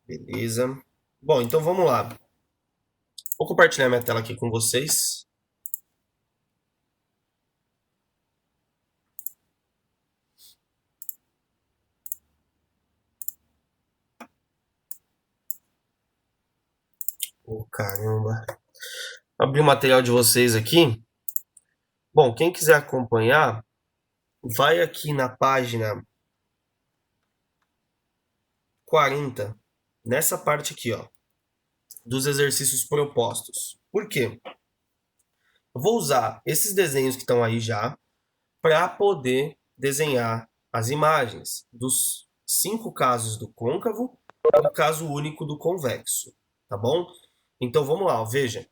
Beleza. Bom, então vamos lá. Vou compartilhar minha tela aqui com vocês. Caramba. Abri o material de vocês aqui. Bom, quem quiser acompanhar, vai aqui na página 40, nessa parte aqui, ó, dos exercícios propostos. Por quê? Eu vou usar esses desenhos que estão aí já para poder desenhar as imagens dos 5 casos do côncavo e do caso único do convexo, tá bom? Então vamos lá, ó, veja.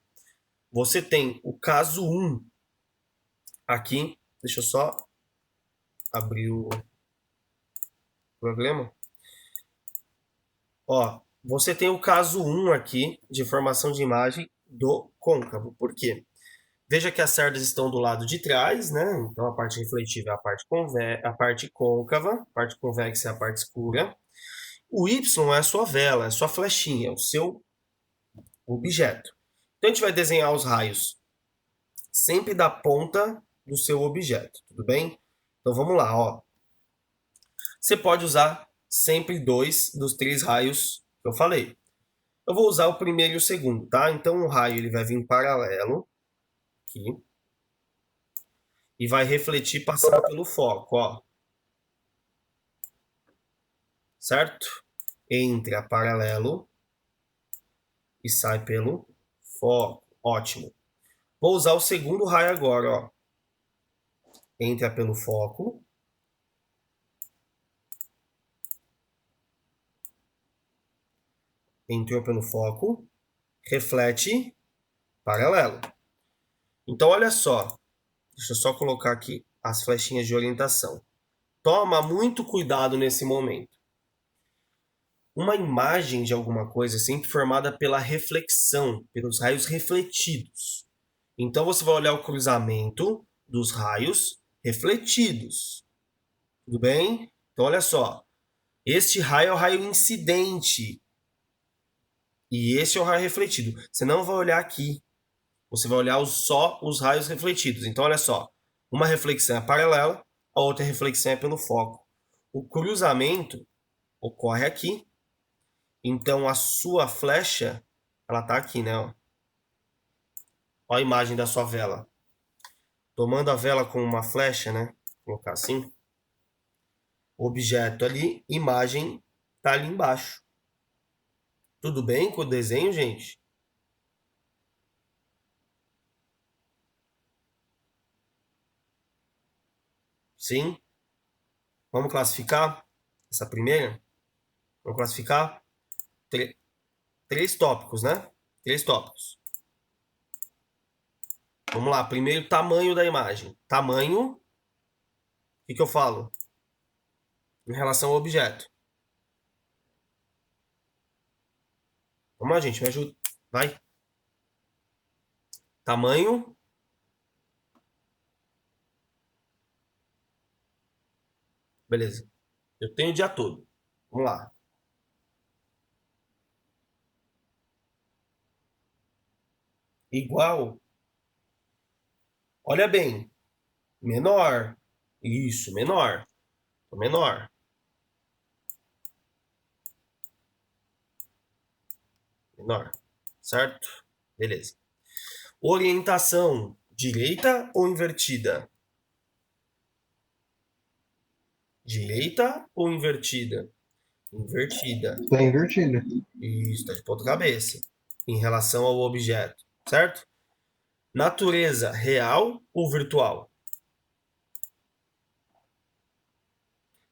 Você tem o caso 1 aqui, deixa eu só abrir o problema. Ó, você tem o caso 1 aqui de formação de imagem do côncavo. Por quê? Veja que as cerdas estão do lado de trás, né? Então a parte refletiva é a parte côncava, a parte convexa é a parte escura. O Y é a sua vela, é a sua flechinha, o seu objeto. Então a gente vai desenhar os raios sempre da ponta do seu objeto, tudo bem? Então vamos lá, ó. Você pode usar sempre 2 dos 3 raios que eu falei. Eu vou usar o primeiro e o segundo, tá? Então o raio ele vai vir paralelo aqui e vai refletir passando pelo foco, ó. Certo? Entra paralelo e sai pelo foco. Ótimo. Vou usar o segundo raio agora, ó. Entra pelo foco. Entrou pelo foco. Reflete paralelo. Então, olha só. Deixa eu só colocar aqui as flechinhas de orientação. Toma muito cuidado nesse momento. Uma imagem de alguma coisa é sempre formada pela reflexão, pelos raios refletidos. Então, você vai olhar o cruzamento dos raios refletidos. Tudo bem? Então, olha só. Este raio é o raio incidente. E esse é o raio refletido. Você não vai olhar aqui. Você vai olhar só os raios refletidos. Então, olha só. Uma reflexão é paralela, a outra reflexão é pelo foco. O cruzamento ocorre aqui. Então, a sua flecha, ela está aqui, né? Ó. Ó a imagem da sua vela. Tomando a vela com uma flecha, né? Vou colocar assim. Objeto ali, imagem tá ali embaixo. Tudo bem com o desenho, gente? Sim? Vamos classificar essa primeira? Vamos classificar três tópicos, né? Três tópicos. Vamos lá. Primeiro, tamanho da imagem. Tamanho, o que eu falo? Em relação ao objeto. Vamos lá, gente, me ajuda. Vai. Tamanho. Beleza. Eu tenho o dia todo. Vamos lá. Igual. Olha bem. Menor. Isso, menor. Menor. Menor. Certo? Beleza. Orientação. Direita ou invertida? Direita ou invertida? Invertida. Tá invertida. Isso, está de ponta cabeça. Em relação ao objeto, certo? Natureza real ou virtual?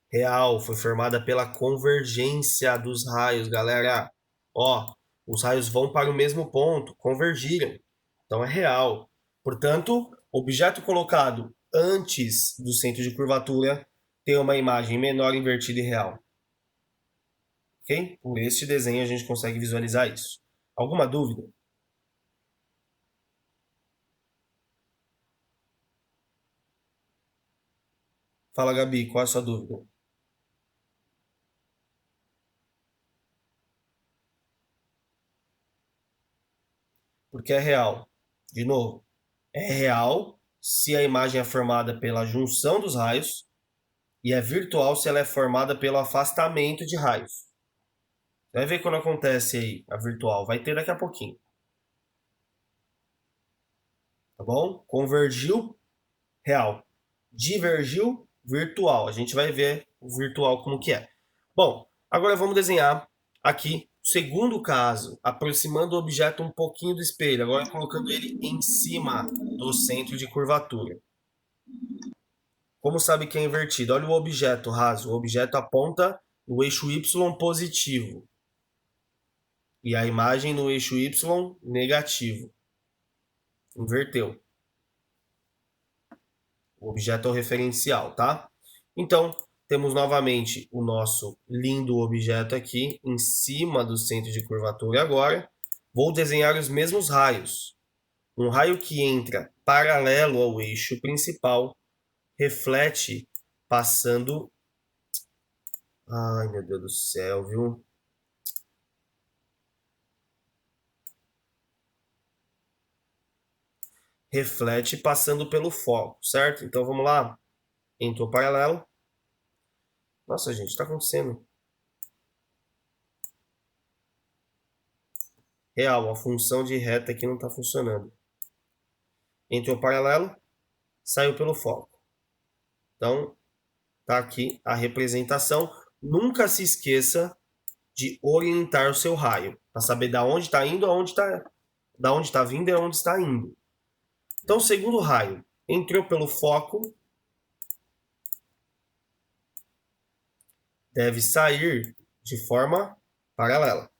Real, foi formada pela convergência dos raios, galera. Ó, os raios vão para o mesmo ponto, convergiram. Então é real. Portanto, objeto colocado antes do centro de curvatura tem uma imagem menor, invertida e real. Ok? Por este desenho a gente consegue visualizar isso. Alguma dúvida? Fala, Gabi, qual é a sua dúvida? porque é real. De novo, é real se a imagem é formada pela junção dos raios e é virtual se ela é formada pelo afastamento de raios. Vai ver quando acontece aí a virtual, vai ter daqui a pouquinho. Tá bom? Convergiu, real. Divergiu, virtual. A gente vai ver o virtual como que é. Bom, agora vamos desenhar aqui o segundo caso, aproximando o objeto um pouquinho do espelho, agora colocando ele em cima do centro de curvatura. Como sabe que é invertido? Olha o objeto raso. O objeto aponta no eixo Y positivo. E a imagem no eixo Y negativo. Inverteu. O objeto é o referencial, tá? Então, temos novamente o nosso lindo objeto aqui em cima do centro de curvatura agora. Vou desenhar os mesmos raios. Um raio que entra paralelo ao eixo principal reflete passando... Ai, meu Deus do céu, viu? Reflete passando pelo foco, certo? Então vamos lá. Entrou paralelo. Nossa, gente, está acontecendo. Real, a função de reta aqui não está funcionando. Entrou paralelo, saiu pelo foco. Então, tá aqui a representação. Nunca se esqueça de orientar o seu raio, para saber da onde está indo, da onde está vindo e aonde está indo. Então, o segundo raio entrou pelo foco, deve sair de forma paralela.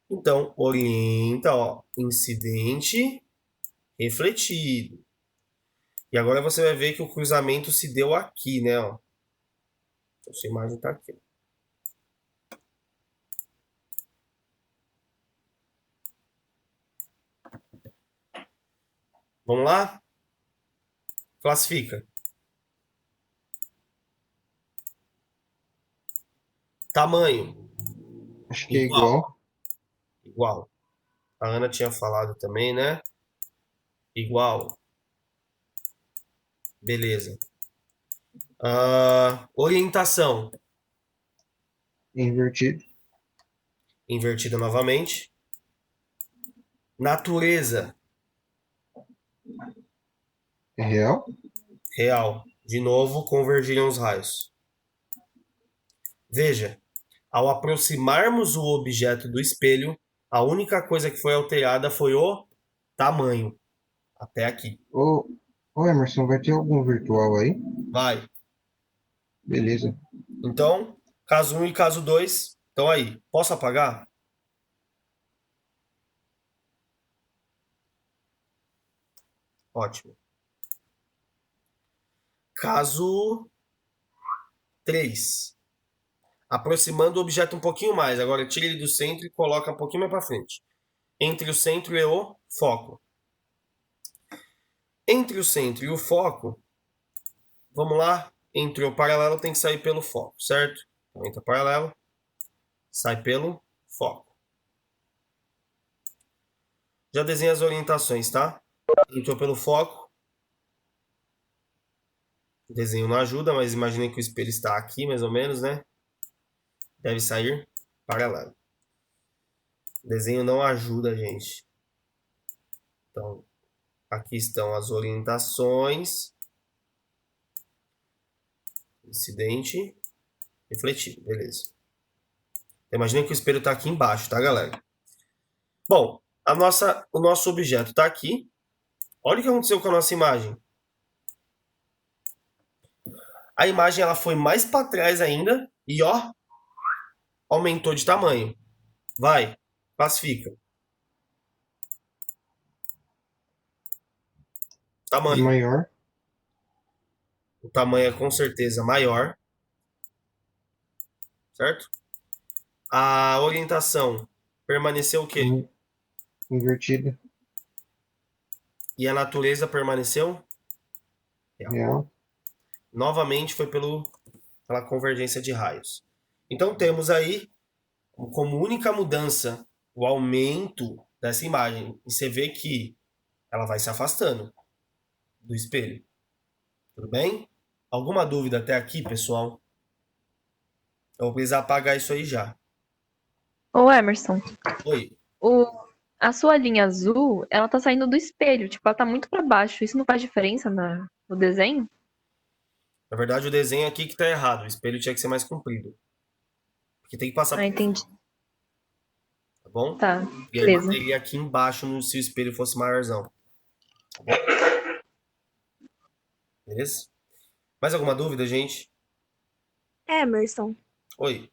Então, orienta, ó, incidente, refletido. E agora você vai ver que o cruzamento se deu aqui, né? Ó. Então, sua imagem está aqui. Vamos lá? Classifica. Tamanho. Acho que é Igual. igual. Igual. A Ana tinha falado também, né? Igual. Beleza. Orientação. Invertido. Invertida novamente. Natureza. É real. Real. De novo, convergiram os raios. Veja, ao aproximarmos o objeto do espelho, a única coisa que foi alterada foi o tamanho. Até aqui. Ô Emerson, vai ter algum virtual aí? Vai. Beleza. Então, caso 1 e caso 2. Então aí, posso apagar? Ótimo. Caso 3. Aproximando o objeto um pouquinho mais. Agora tira ele do centro e coloca um pouquinho mais para frente. Entre o centro e o foco. Entre o centro e o foco, vamos lá. Entre o paralelo tem que sair pelo foco, certo? Então entra paralelo, sai pelo foco. Já desenha as orientações, tá? Entrou pelo foco. O desenho não ajuda, mas imaginei que o espelho está aqui, mais ou menos, né? Deve sair paralelo. O desenho não ajuda, gente. Então, aqui estão as orientações. Incidente, refletido, beleza. Imagina que o espelho está aqui embaixo, tá, galera? Bom, o nosso objeto está aqui. Olha o que aconteceu com a nossa imagem. A imagem ela foi mais para trás ainda e ó, aumentou de tamanho. Vai, classifica. Tamanho. Maior. O tamanho é com certeza maior, certo? A orientação permaneceu o quê? Invertida. E a natureza permaneceu? Real. Real. Novamente foi pela convergência de raios. Então temos aí como única mudança o aumento dessa imagem. E você vê que ela vai se afastando do espelho. Tudo bem? Alguma dúvida até aqui, pessoal? Eu vou precisar apagar isso aí já. Ô, Emerson, Oi. o, a sua linha azul, ela tá saindo do espelho, tipo, ela tá muito pra baixo. Isso não faz diferença no desenho? Na verdade, o desenho aqui que tá errado. O espelho tinha que ser mais comprido. Porque tem que passar Ah, por entendi. fora, tá bom? Tá, E aí beleza. bateria aqui embaixo se o espelho fosse maiorzão. Beleza? Mais alguma dúvida, gente? Emerson, Oi.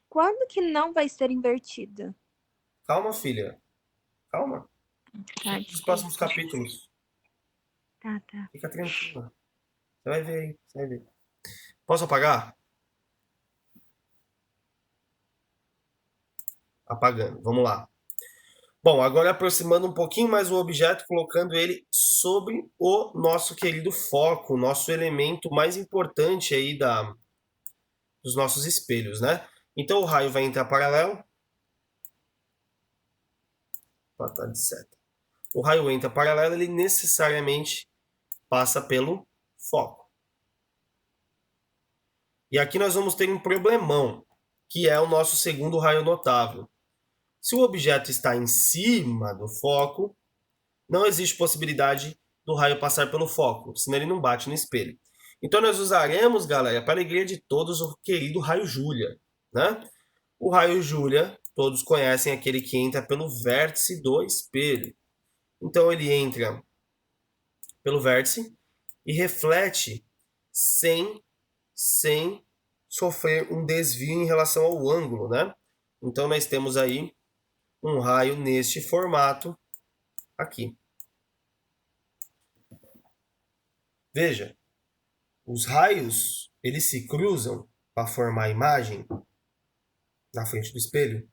quando que não vai ser invertida? Calma, filha. Calma. Tá, Os próximos capítulos. tá. Fica tranquila. Você vai ver aí. Você vai ver. Posso apagar? Apagando. Vamos lá. Bom, agora aproximando um pouquinho mais o objeto, colocando ele sobre o nosso querido foco, o nosso elemento mais importante aí dos nossos espelhos, né? Então o raio vai entrar paralelo. Tá de seta. O raio entra paralelo, ele necessariamente passa pelo foco. E aqui nós vamos ter um problemão, que é o nosso segundo raio notável. Se o objeto está em cima do foco, não existe possibilidade do raio passar pelo foco, senão ele não bate no espelho. Então nós usaremos, galera, para a alegria de todos, o querido raio Júlia, né? O raio Júlia, todos conhecem aquele que entra pelo vértice do espelho. Então ele entra pelo vértice e reflete sem sofrer um desvio em relação ao ângulo, né? Então nós temos aí um raio neste formato aqui. Veja, os raios, eles se cruzam para formar a imagem na frente do espelho.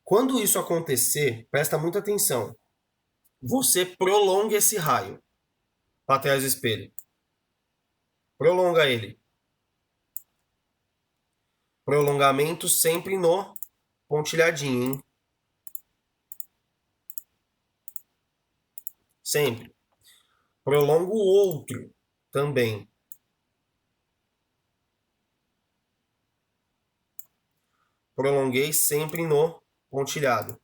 Quando isso acontecer, presta muita atenção. Você prolonga esse raio para trás do espelho. Prolonga ele. Prolongamento sempre no pontilhadinho, hein? Sempre. Prolonga o outro também. Prolonguei sempre no pontilhado.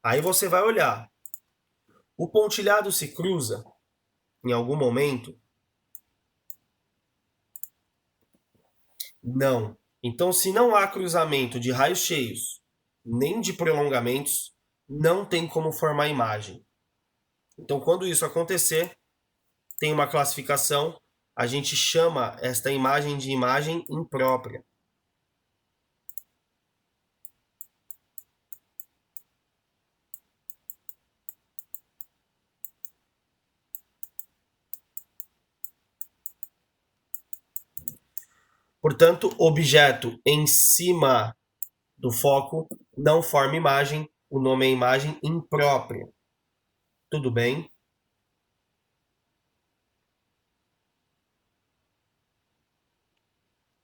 Aí você vai olhar. O pontilhado se cruza em algum momento? Não. Então, se não há cruzamento de raios cheios, nem de prolongamentos, não tem como formar imagem. Então, quando isso acontecer, tem uma classificação, a gente chama esta imagem de imagem imprópria. Portanto, objeto em cima do foco não forma imagem, o nome é imagem imprópria. Tudo bem?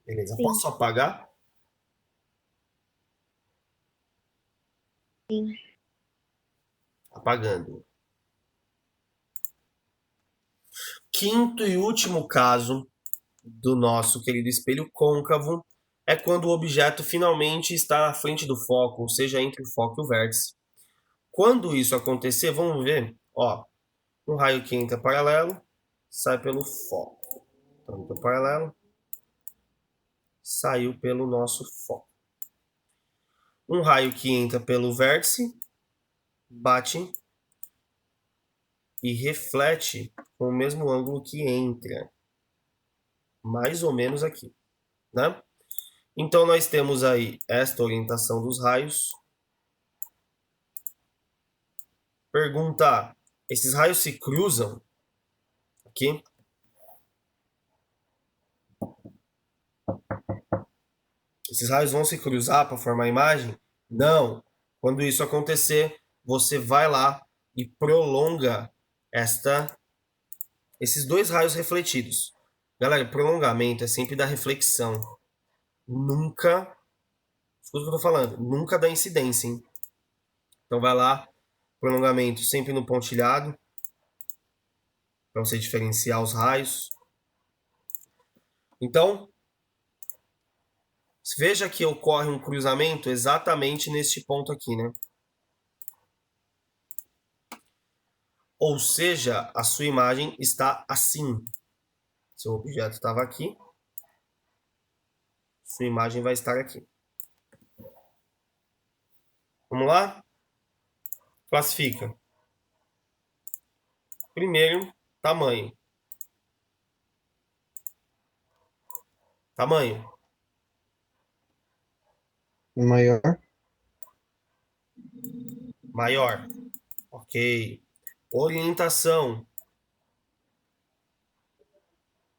Beleza. Sim. Posso apagar? Sim. Apagando. Quinto e último caso do nosso querido espelho côncavo é quando o objeto finalmente está na frente do foco, ou seja, entre o foco e o vértice. Quando isso acontecer, vamos ver, ó, um raio que entra paralelo, sai pelo foco. Então, entra paralelo, saiu pelo nosso foco. Um raio que entra pelo vértice, bate e reflete com o mesmo ângulo que entra. Mais ou menos aqui, né? Então nós temos aí esta orientação dos raios. Pergunta: esses raios se cruzam aqui? Esses raios vão se cruzar para formar a imagem? Não. Quando isso acontecer, você vai lá e prolonga esses dois raios refletidos. Galera, prolongamento é sempre da reflexão. Nunca Escuta o que eu tô falando. Nunca dá incidência, hein? Então vai lá, prolongamento sempre no pontilhado, para você diferenciar os raios. Então, veja que ocorre um cruzamento exatamente neste ponto aqui, né? Ou seja, a sua imagem está assim. Seu objeto estava aqui, sua imagem vai estar aqui. Vamos lá? Classifica. Primeiro, tamanho. Tamanho. Maior. Maior. Ok. Orientação.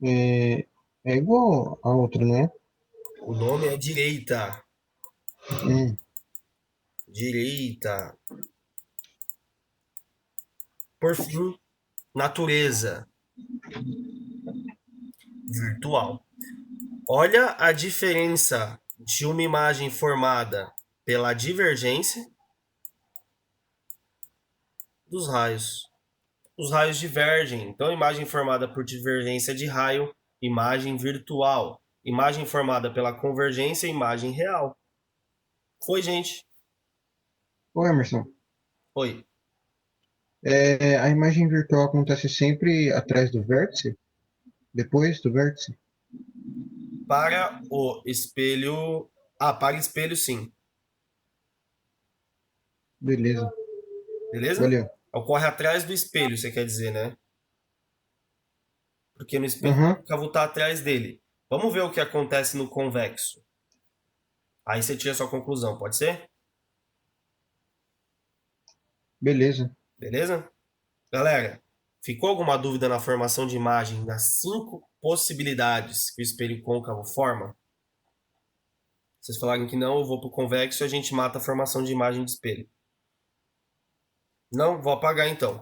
É igual a outra, né? O nome é direita. Hum, Direita. Por fim, natureza. Virtual. Olha a diferença de uma imagem formada pela divergência dos raios. Os raios divergem. Então, imagem formada por divergência de raio, imagem virtual. Imagem formada pela convergência, imagem real. Foi, gente? Ô, Emerson, Foi. a imagem virtual acontece sempre atrás do vértice? Depois do vértice? Para o espelho. Ah, para espelho, sim. Beleza. Beleza? Valeu. Ocorre atrás do espelho, você quer dizer, né? Porque no espelho o Aham, côncavo está atrás dele. Vamos ver o que acontece no convexo. Aí você tira a sua conclusão, pode ser? beleza. Beleza? Galera, ficou alguma dúvida na formação de imagem das 5 possibilidades que o espelho côncavo forma? Vocês falaram que não, eu vou para o convexo e a gente mata a formação de imagem de espelho. Não? Vou apagar então.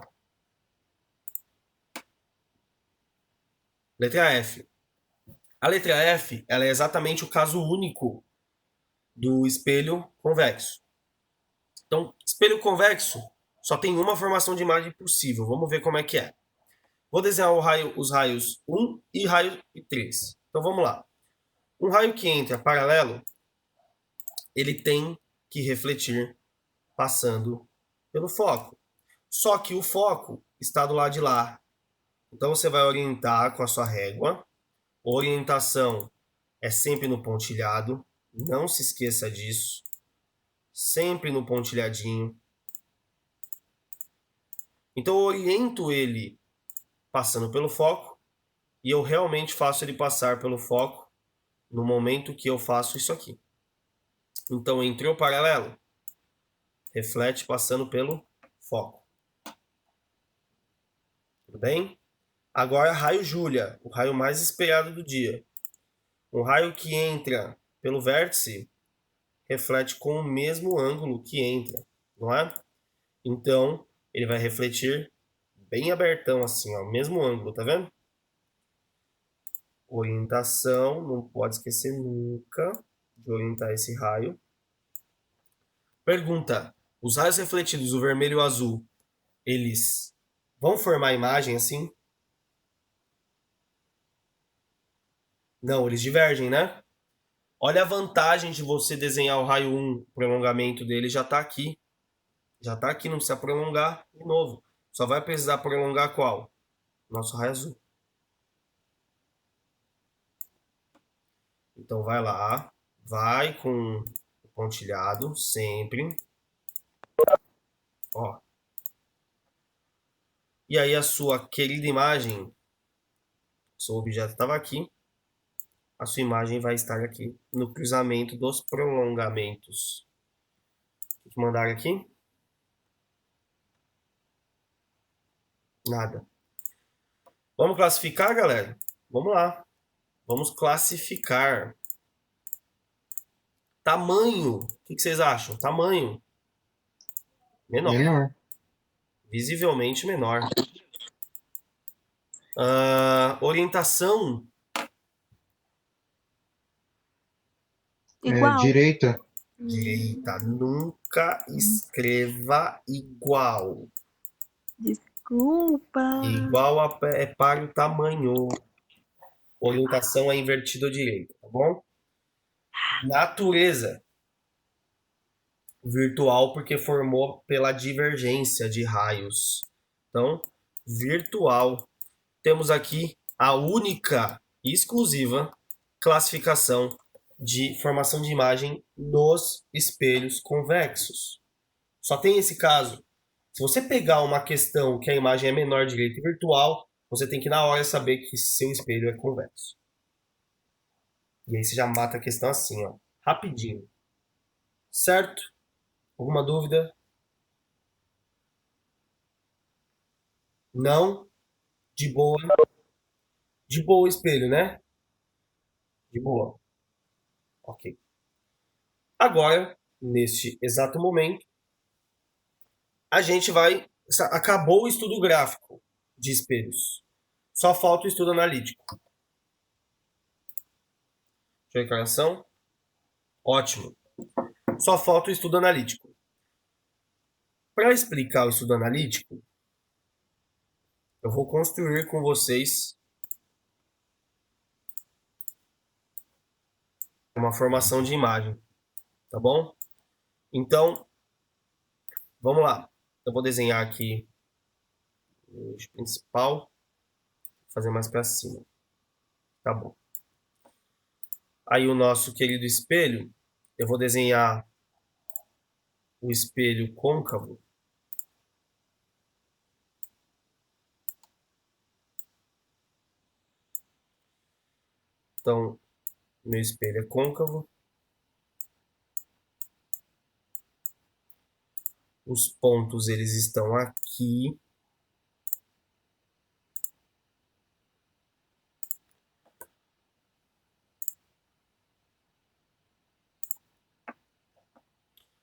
Letra F. A letra F, ela é exatamente o caso único do espelho convexo. Então, espelho convexo só tem uma formação de imagem possível. Vamos ver como é que é. Vou desenhar os raios 1 e raio 3. Então vamos lá. Um raio que entra paralelo, ele tem que refletir passando pelo foco. Só que o foco está do lado de lá. Então você vai orientar com a sua régua. Orientação é sempre no pontilhado. Não se esqueça disso. Sempre no pontilhadinho. Então eu oriento ele passando pelo foco e eu realmente faço ele passar pelo foco no momento que eu faço isso aqui. Então entrou paralelo, reflete passando pelo foco. Tudo bem? Agora raio Júlia, o raio mais esperado do dia. Um raio que entra pelo vértice reflete com o mesmo ângulo que entra, não é? Então ele vai refletir bem abertão assim, ó, mesmo ângulo, tá vendo? Orientação, não pode esquecer nunca de orientar esse raio. Pergunta: os raios refletidos, o vermelho e o azul, eles vão formar imagem assim? Não, eles divergem, né? Olha a vantagem de você desenhar o raio 1, o prolongamento dele já está aqui. Já está aqui, não precisa prolongar de novo. Só vai precisar prolongar qual? Nosso raio azul. Então vai lá, vai com o pontilhado, sempre. Ó. E aí a sua querida imagem, seu objeto estava aqui, a sua imagem vai estar aqui no cruzamento dos prolongamentos. O que mandaram aqui? Nada. Vamos classificar, galera? Vamos lá. Vamos classificar. Tamanho. O que vocês acham? Tamanho. Menor. Menor. Visivelmente menor. Orientação. Igual. Direita. direita. Nunca escreva igual. Desculpa. Igual é para o tamanho. Orientação é invertida à direita, tá bom? Natureza virtual porque formou pela divergência de raios. Então, virtual. Temos aqui a única e exclusiva classificação de formação de imagem nos espelhos convexos. Só tem esse caso. Se você pegar uma questão que a imagem é menor direita e virtual, você tem que na hora saber que seu espelho é convexo. E aí você já mata a questão assim, ó, rapidinho. Certo? Alguma dúvida? Não? De boa. De boa o espelho, né? De boa. Ok. Agora, neste exato momento, a gente vai... Acabou o estudo gráfico de espelhos. Só falta o estudo analítico. Declaração? Ótimo. Só falta o estudo analítico. Para explicar o estudo analítico, eu vou construir com vocês uma formação de imagem, tá bom? Então, vamos lá. Eu vou desenhar aqui o eixo principal, fazer mais para cima. Tá bom. Aí o nosso querido espelho, eu vou desenhar o espelho côncavo. Então, meu espelho é côncavo. Os pontos, eles estão aqui.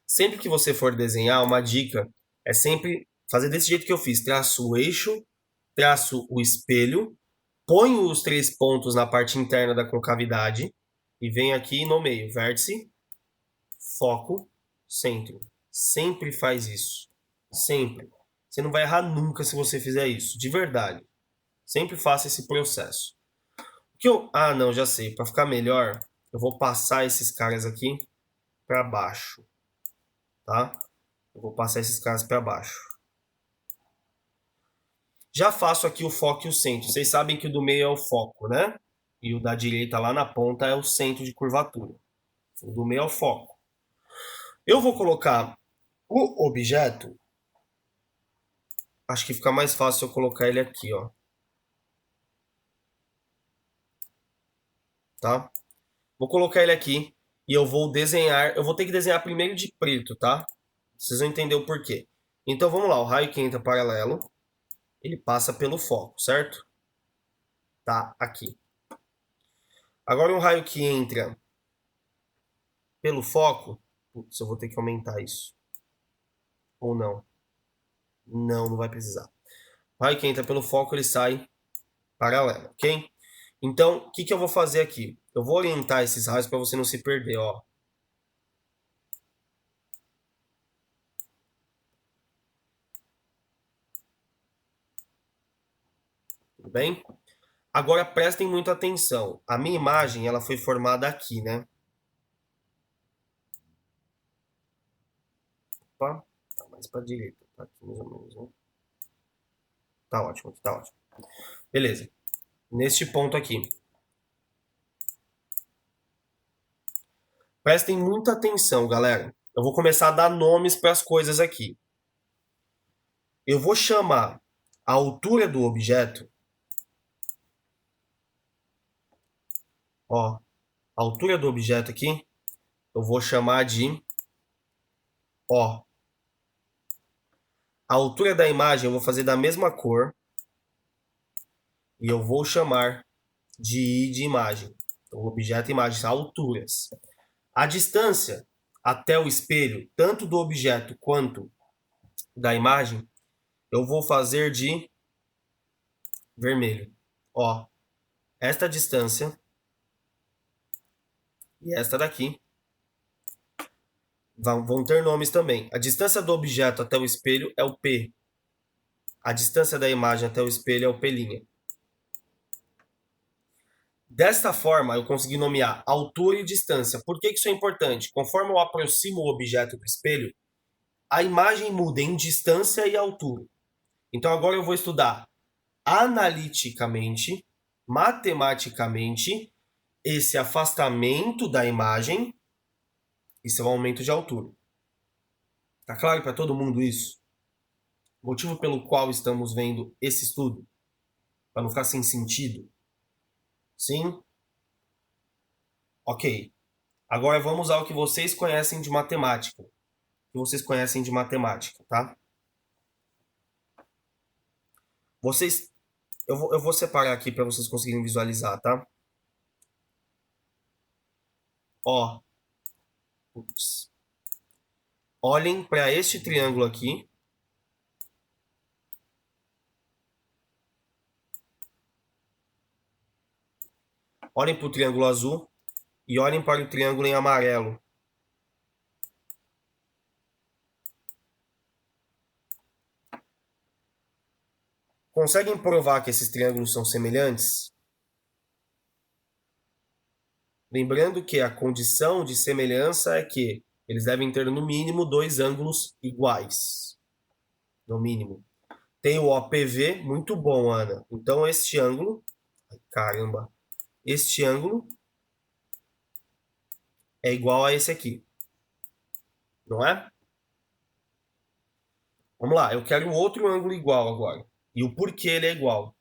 Sempre que você for desenhar, uma dica é sempre fazer desse jeito que eu fiz. Traço o eixo, traço o espelho, ponho os 3 pontos na parte interna da concavidade e venho aqui no meio. Vértice, foco, centro. Sempre faz isso. Sempre. Você não vai errar nunca se você fizer isso. De verdade. Sempre faça esse processo. Ah, não, já sei. Para ficar melhor, eu vou passar esses caras aqui para baixo. Tá? Eu vou passar esses caras para baixo. Já faço aqui o foco e o centro. Vocês sabem que o do meio é o foco, né? E o da direita lá na ponta é o centro de curvatura. O do meio é o foco. Eu vou colocar o objeto. Acho que fica mais fácil eu colocar ele aqui, ó. Tá? Vou colocar ele aqui e eu vou desenhar. Eu vou ter que desenhar primeiro de preto, tá? Vocês vão entender o porquê. Então vamos lá. O raio que entra paralelo, ele passa pelo foco, certo? Tá aqui. Agora um raio que entra pelo foco. Putz, eu vou ter que aumentar isso. Ou não? Não, não vai precisar. O raio que entra pelo foco, ele sai paralelo, ok? Então, o que eu vou fazer aqui? Eu vou orientar esses raios para você não se perder, ó. Tudo bem? Agora prestem muita atenção. A minha imagem, ela foi formada aqui, né? Opa, tá mais para direita, tá aqui mais ou menos, né? Tá ótimo, aqui tá ótimo. Beleza. Neste ponto aqui. Prestem muita atenção, galera. Eu vou começar a dar nomes para as coisas aqui. Eu vou chamar a altura do objeto. Ó, a altura do objeto aqui, eu vou chamar de O. A altura da imagem eu vou fazer da mesma cor. E eu vou chamar de I de imagem. Então, objeto e imagem são alturas. A distância até o espelho, tanto do objeto quanto da imagem, eu vou fazer de vermelho. Ó, esta distância e esta daqui vão ter nomes também. A distância do objeto até o espelho é o P. A distância da imagem até o espelho é o P'. Desta forma, eu consegui nomear altura e distância. Por que isso é importante? Conforme eu aproximo o objeto do espelho, a imagem muda em distância e altura. Então agora eu vou estudar analiticamente, matematicamente, esse afastamento da imagem e seu aumento de altura. Tá claro para todo mundo isso? O motivo pelo qual estamos vendo esse estudo? Para não ficar sem sentido? Sim? Ok. Agora vamos ao que vocês conhecem de matemática. Tá? Eu vou separar aqui para vocês conseguirem visualizar, tá? Ó. Ups. Olhem para este triângulo aqui. Olhem para o triângulo azul e olhem para o triângulo em amarelo. Conseguem provar que esses triângulos são semelhantes? Lembrando que a condição de semelhança é que eles devem ter no mínimo dois ângulos iguais. No mínimo. Tem o OPV, muito bom, Ana. Então este ângulo, caramba, este ângulo é igual a esse aqui. Não é? Vamos lá, eu quero outro ângulo igual agora. E o porquê ele é igual.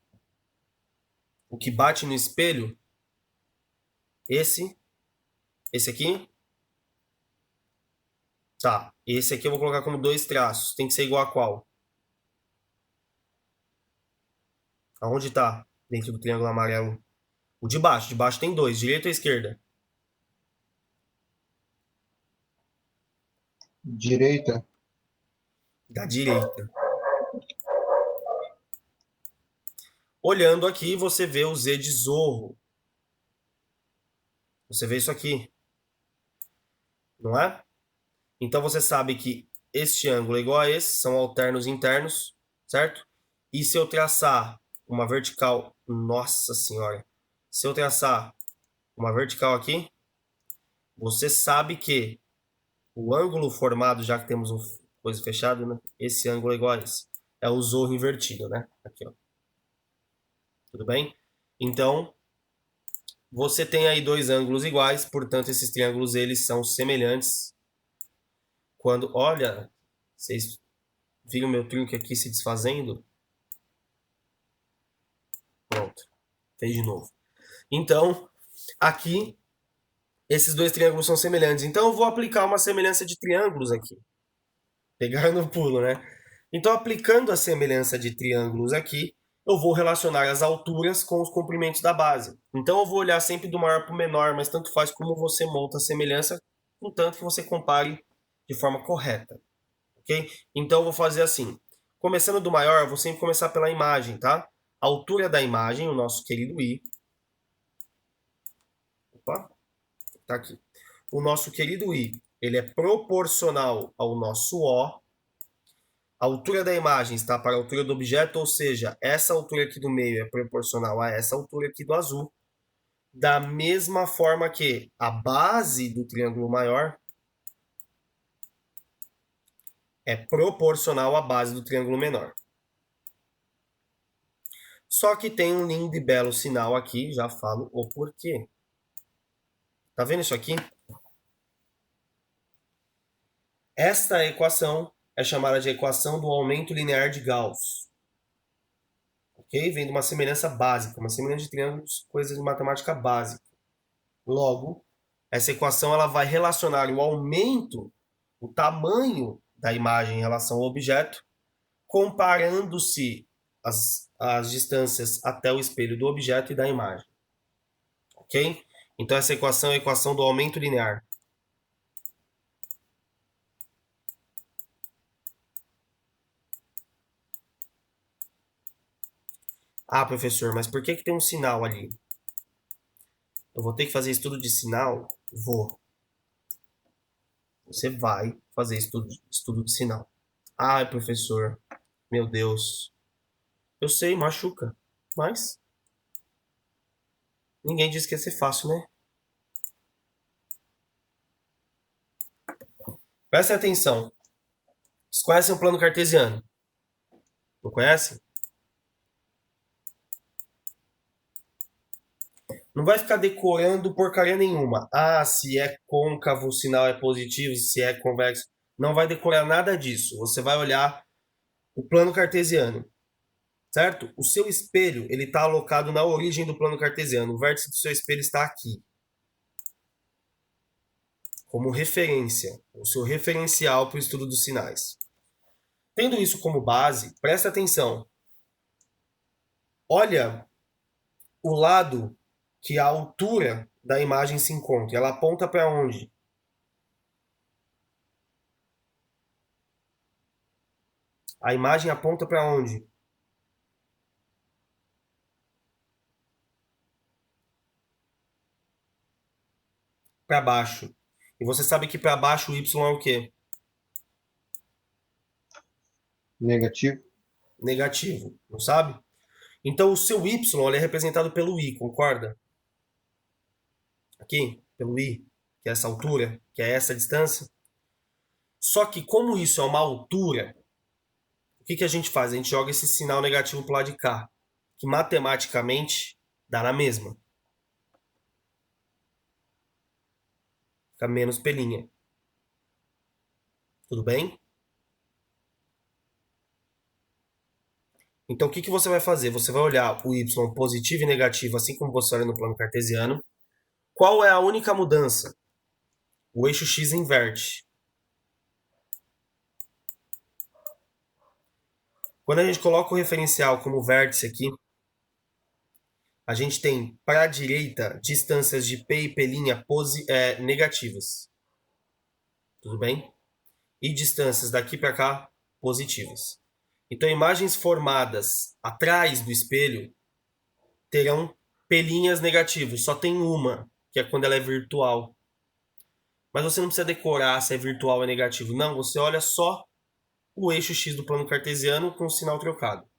O que bate no espelho, esse aqui. Tá, esse aqui eu vou colocar como dois traços. Tem que ser igual a qual? Aonde está dentro do triângulo amarelo? O de baixo. De baixo tem dois. Direita ou esquerda? Direita. Da direita. Olhando aqui, você vê o Z de zorro. Você vê isso aqui. Não é? Então você sabe que este ângulo é igual a esse. São alternos internos. Certo? E se eu traçar uma vertical... Nossa Senhora! Se eu traçar uma vertical aqui, você sabe que o ângulo formado, já que temos uma coisa fechada, né? Esse ângulo é igual a esse. É o zorro invertido, né? Aqui, ó. Tudo bem? Então, você tem aí dois ângulos iguais, portanto, esses triângulos eles são semelhantes. Quando, olha, vocês viram meu trinco aqui se desfazendo? Pronto, fez de novo. Então, aqui, esses dois triângulos são semelhantes. Então, eu vou aplicar uma semelhança de triângulos aqui. Pegaram no pulo, né? Então, aplicando a semelhança de triângulos aqui, eu vou relacionar as alturas com os comprimentos da base. Então, eu vou olhar sempre do maior para o menor, mas tanto faz como você monta a semelhança, contanto que você compare de forma correta. Ok? Então, eu vou fazer assim. Começando do maior, eu vou sempre começar pela imagem, tá? A altura da imagem, o nosso querido I. Opa, tá aqui. O nosso querido I, ele é proporcional ao nosso O. A altura da imagem está para a altura do objeto, ou seja, essa altura aqui do meio é proporcional a essa altura aqui do azul. Da mesma forma que a base do triângulo maior é proporcional à base do triângulo menor. Só que tem um lindo e belo sinal aqui, já falo o porquê. Tá vendo isso aqui? Esta equação é chamada de equação do aumento linear de Gauss. Ok? Vem de uma semelhança básica, uma semelhança de triângulos, coisas de matemática básica. Logo, essa equação ela vai relacionar o aumento, o tamanho da imagem em relação ao objeto, comparando-se as distâncias até o espelho do objeto e da imagem. Ok? Então, essa equação é a equação do aumento linear. Ah, professor, mas por que tem um sinal ali? Eu vou ter que fazer estudo de sinal? Vou. Você vai fazer estudo de sinal. Ai, professor, meu Deus. Eu sei, machuca. Mas ninguém disse que ia ser fácil, né? Prestem atenção. Vocês conhecem o plano cartesiano? Não conhecem? Não vai ficar decorando porcaria nenhuma. Ah, se é côncavo, o sinal é positivo, se é convexo. Não vai decorar nada disso. Você vai olhar o plano cartesiano, certo? O seu espelho, ele está alocado na origem do plano cartesiano. O vértice do seu espelho está aqui. Como referência, o seu referencial para o estudo dos sinais. Tendo isso como base, presta atenção. Olha o lado que a altura da imagem se encontra. Ela aponta para onde? A imagem aponta para onde? Para baixo. E você sabe que para baixo o y é o quê? Negativo. Negativo, não sabe? Então o seu y ele é representado pelo i, concorda? Aqui, pelo i, que é essa altura, que é essa distância. Só que como isso é uma altura, o que a gente faz? A gente joga esse sinal negativo para o lado de cá, que matematicamente dá na mesma. Fica menos pelinha. Tudo bem? Então, o que você vai fazer? Você vai olhar o y positivo e negativo, assim como você olha no plano cartesiano. Qual é a única mudança? O eixo x inverte. Quando a gente coloca o referencial como vértice aqui, a gente tem para a direita distâncias de P e P' negativas. Tudo bem? E distâncias daqui para cá positivas. Então, imagens formadas atrás do espelho terão pelinhas negativas. Só tem uma, que é quando ela é virtual. Mas você não precisa decorar se é virtual ou é negativo. Não, você olha só o eixo x do plano cartesiano com o sinal trocado.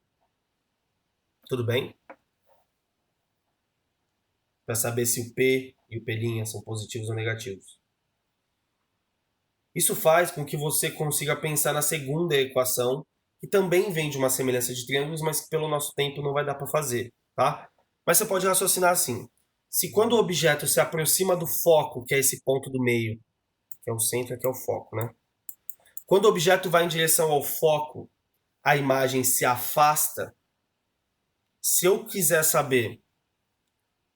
Tudo bem? Para saber se o P e o P' são positivos ou negativos. Isso faz com que você consiga pensar na segunda equação, que também vem de uma semelhança de triângulos, mas que pelo nosso tempo não vai dar para fazer, tá? Mas você pode raciocinar assim. Se quando o objeto se aproxima do foco, que é esse ponto do meio, que é o centro, que é o foco, né? Quando o objeto vai em direção ao foco, a imagem se afasta. Se eu quiser saber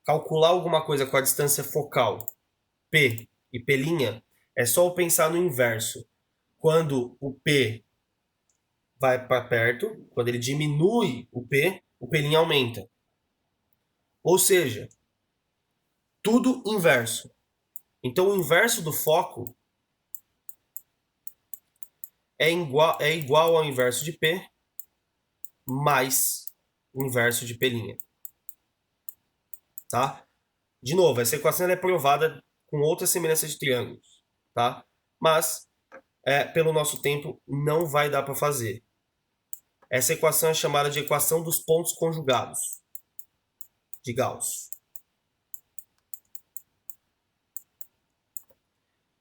calcular alguma coisa com a distância focal, P e P', é só eu pensar no inverso. Quando o P vai para perto, quando ele diminui o P aumenta. Ou seja, tudo inverso. Então, o inverso do foco é igual ao inverso de P mais o inverso de P'. Tá? De novo, essa equação é provada com outras semelhanças de triângulos. Tá? Mas, pelo nosso tempo, não vai dar para fazer. Essa equação é chamada de equação dos pontos conjugados de Gauss.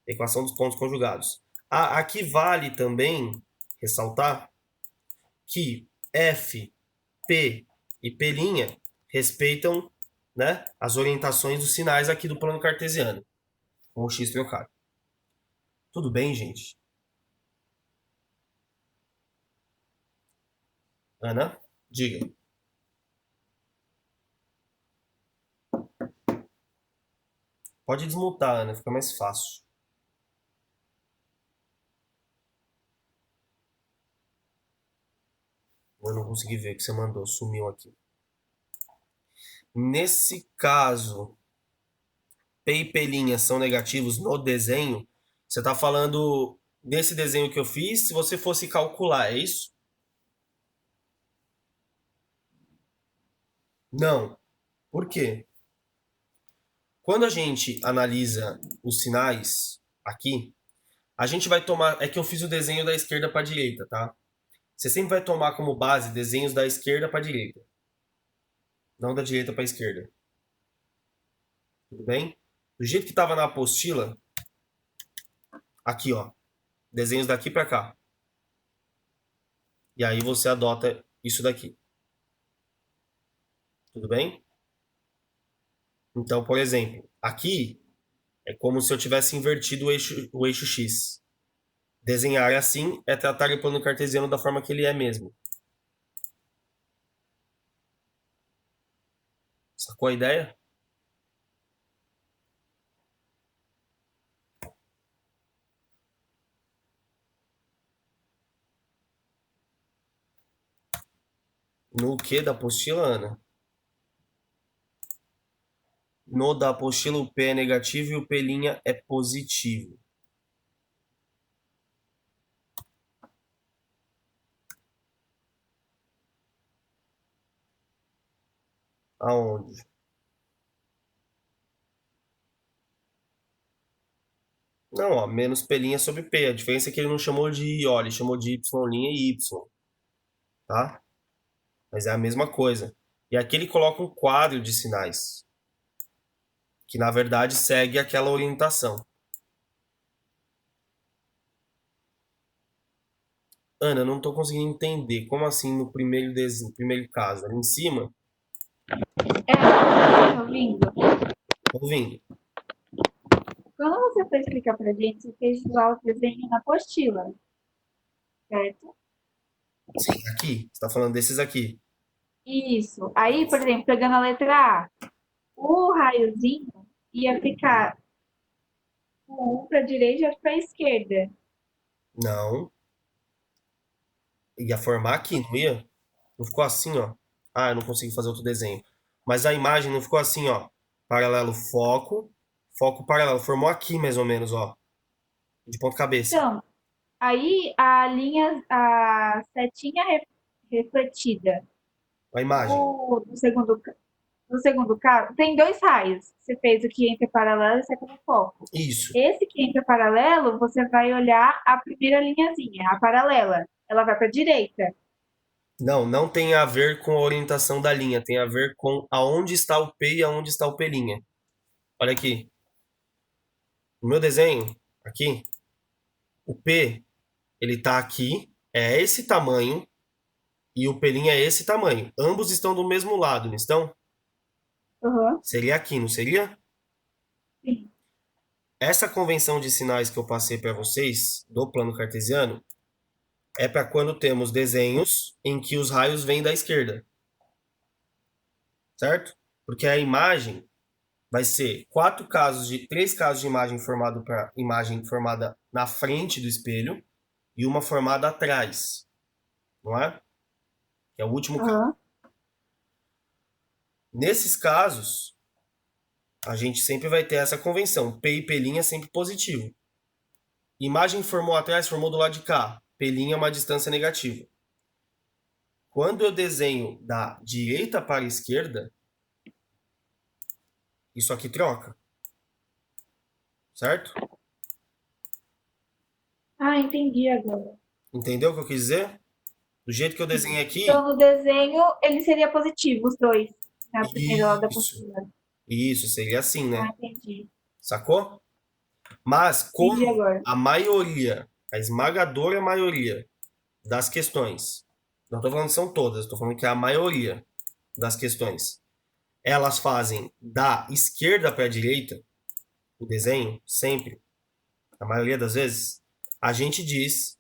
Equação dos pontos conjugados. Aqui vale também ressaltar que F, P e P' respeitam, né, as orientações dos sinais aqui do plano cartesiano, com o x trocado. Tudo bem, gente? Ana, diga. Pode desmutar, Ana, fica mais fácil. Eu não consegui ver o que você mandou, sumiu aqui. Nesse caso, P e P' são negativos no desenho. Você está falando desse desenho que eu fiz, se você fosse calcular, é isso? Não. Por quê? Quando a gente analisa os sinais aqui, A gente vai tomar... É que eu fiz o desenho da esquerda para a direita, tá? Você sempre vai tomar como base desenhos da esquerda para a direita. Não da direita para a esquerda. Tudo bem? Do jeito que estava na apostila, aqui, ó. Desenhos daqui para cá. E aí você adota isso daqui. Tudo bem? Então, por exemplo, aqui é como se eu tivesse invertido o eixo X. Desenhar assim é tratar o plano cartesiano da forma que ele é mesmo. Sacou a ideia? No que da apostila, Ana? No da apostila o P é negativo e o P' é positivo. Aonde? Não, ó, menos P' sobre P. A diferença é que ele não chamou de I, ó, ele chamou de Y' e Y, tá? Mas é a mesma coisa. E aqui ele coloca um quadro de sinais, que na verdade segue aquela orientação. Ana, eu não estou conseguindo entender. Como assim no primeiro primeiro caso? Ali em cima? Tá ouvindo? Tô ouvindo. Quando você foi explicar pra gente, você fez lá o desenho na apostila, certo? Sim, aqui. Você tá falando desses aqui. Isso. Aí, por exemplo, pegando a letra A, o raiozinho ia ficar um para a direita e outro para a esquerda. Não. Ia formar aqui, não ia? Não ficou assim, ó. Ah, eu não consigo fazer outro desenho. Mas a imagem não ficou assim, ó. Paralelo, foco. Foco paralelo. Formou aqui, mais ou menos, ó. De ponta cabeça. Então, aí a linha, a setinha refletida A imagem. no segundo caso, tem dois raios. Você fez o que entra paralelo e o segundo foco. Isso. Esse que entra paralelo, você vai olhar a primeira linhazinha, a paralela. Ela vai para a direita. Não, não tem a ver com a orientação da linha. Tem a ver com aonde está o P e aonde está o P'. Olha aqui. No meu desenho, aqui, o P, ele tá aqui, é esse tamanho, e o P' é esse tamanho. Ambos estão do mesmo lado, não estão? Uhum. Seria aqui, não seria? Sim. Essa convenção de sinais que eu passei para vocês, do plano cartesiano, é para quando temos desenhos em que os raios vêm da esquerda. Certo? Porque a imagem vai ser três casos de imagem formado para imagem formada na frente do espelho e uma formada atrás, não é? Que é o último caso. Uhum. Nesses casos, a gente sempre vai ter essa convenção. P e P' é sempre positivo. Imagem formou atrás, formou do lado de cá. P' é uma distância negativa. Quando eu desenho da direita para a esquerda, isso aqui troca. Certo? Ah, entendi agora. Entendeu o que eu quis dizer? Do jeito que eu desenhei aqui, Então, no desenho, ele seria positivo, os dois. Na primeira lá da isso, apostila. isso, seria assim, Ah, né? entendi. Sacou? Mas Entendi como agora. a maioria, a esmagadora maioria das questões, não estou falando que são todas, estou falando que é a maioria das questões, elas fazem da esquerda para a direita, o desenho, sempre, a maioria das vezes, a gente diz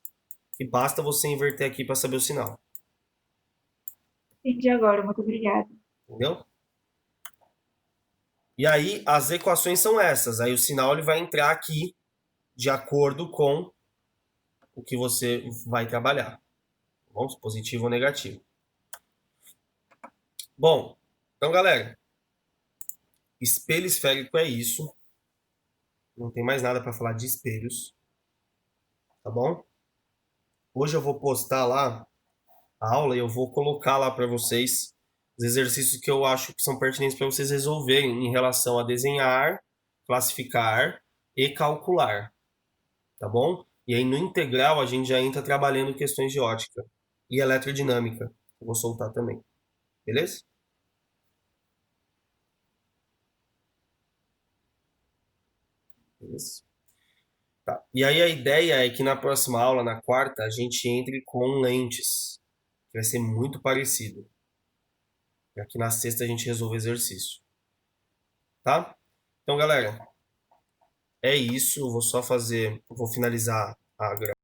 que basta você inverter aqui para saber o sinal. Entendi agora. Muito obrigada. Entendeu? E aí as equações são essas. Aí o sinal ele vai entrar aqui de acordo com o que você vai trabalhar. Vamos, positivo ou negativo. Bom, então galera, espelho esférico é isso. Não tem mais nada para falar de espelhos. Tá bom? Hoje eu vou postar lá a aula e eu vou colocar lá para vocês os exercícios que eu acho que são pertinentes para vocês resolverem em relação a desenhar, classificar e calcular. tá bom? E aí no integral a gente já entra trabalhando questões de ótica e eletrodinâmica. Eu vou soltar também, beleza? Beleza? Tá. E aí a ideia é que na próxima aula, na quarta, a gente entre com lentes, que vai ser muito parecido. E aqui na sexta a gente resolve o exercício, tá? Então, galera, é isso. Eu vou só fazer, vou finalizar a gravação.